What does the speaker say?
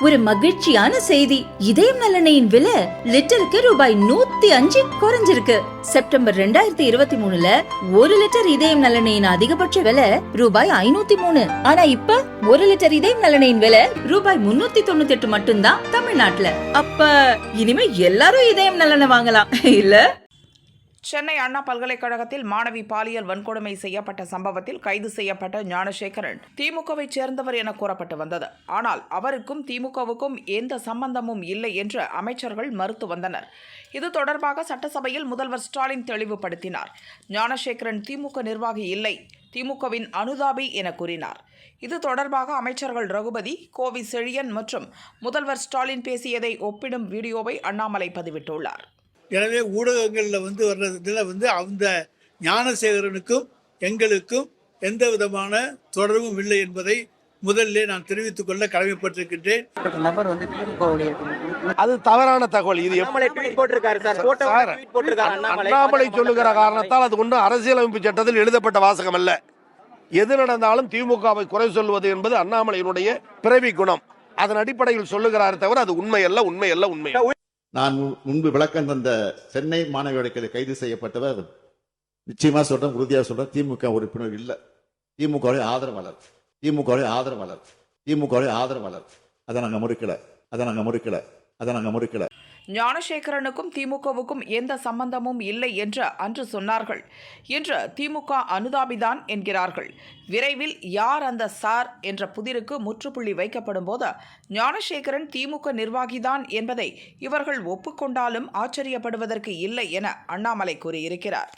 ஒரு மகிழ்ச்சியான செய்தி. இதயம் நல்லெண்ணெயின் விலை லிட்டருக்கு ரூபாய் 105 குறைஞ்சிருக்கு. செப்டம்பர் 2023ல 1 லிட்டர் இதயம் நல்லெண்ணெயின் அதிகபட்ச விலை ரூபாய் 503. ஆனா இப்ப 1 லிட்டர் இதயம் நல்லெண்ணெயின் விலை ரூபாய் 398 மட்டும்தான் தமிழ்நாட்டுல. அப்ப இனிமே எல்லாரும் இதயம் நல்லெண்ணெய் வாங்கலாம் இல்ல? சென்னை அண்ணா பல்கலைக்கழகத்தில் மாணவி பாலியல் வன்கொடுமை செய்யப்பட்ட சம்பவத்தில் கைது செய்யப்பட்ட ஞானசேகரன் திமுகவை சேர்ந்தவர் என கூறப்பட்டு வந்தது. ஆனால் அவருக்கும் திமுகவுக்கும் எந்த சம்பந்தமும் இல்லை என்று அமைச்சர்கள் மறுத்து வந்தனர். இது தொடர்பாக சட்டசபையில் முதல்வர் ஸ்டாலின் தெளிவுபடுத்தினார். ஞானசேகரன் திமுக நிர்வாகி இல்லை, திமுகவின் அனுதாபி என கூறினார். இது தொடர்பாக அமைச்சர்கள் ரகுபதி, கோவி செழியன் மற்றும் முதல்வர் ஸ்டாலின் பேசியதை ஒப்பிடும் வீடியோவை அண்ணாமலை பதிவிட்டுள்ளார். எனவே ஊடகங்களில் வர்றதுல அந்த ஞானசேகரனுக்கும் எங்களுக்கும் எந்த விதமான தொடர்பும் இல்லை என்பதை முதல்ல நான் தெரிவித்துக் கொள்ள கடமைப்பட்டிருக்கின்றேன். அது தவறான தகவல். இது அண்ணாமலை சொல்லுகிற காரணத்தால் அது ஒன்றும் அரசியலமைப்பு சட்டத்தில் எழுதப்பட்ட வாசகம் அல்ல. எது நடந்தாலும் திமுகவை குறை சொல்வது என்பது அண்ணாமலையினுடைய பிறவி குணம். அதன் அடிப்படையில் சொல்லுகிறார் தவிர அது உண்மையல்ல, உண்மையல்ல, உண்மை. நான் முன்பு விளக்கம் தந்த சென்னை மாணவியோட கைது செய்யப்பட்டவர் நிச்சயமா சொல்றேன், உறுதியாக சொல்றேன், திமுக உறுப்பினர் இல்ல, திமுக ஆதரவாளர், திமுக ஆதரவாளர், திமுக ஆதரவாளர். அதை நாங்க முறிக்கல. ஞானசேகரனுக்கும் திமுகவுக்கும் எந்த சம்பந்தமும் இல்லை என்று அன்று சொன்னார்கள். இன்று திமுக அனுதாபிதான் என்கிறார்கள். விரைவில் யார் அந்த சார் என்ற புதிருக்கு முற்றுப்புள்ளி வைக்கப்படும் போது ஞானசேகரன் திமுக நிர்வாகிதான் என்பதை இவர்கள் ஒப்புக்கொண்டாலும் ஆச்சரியப்படுவதற்கு இல்லை என அண்ணாமலை கூறியிருக்கிறார்.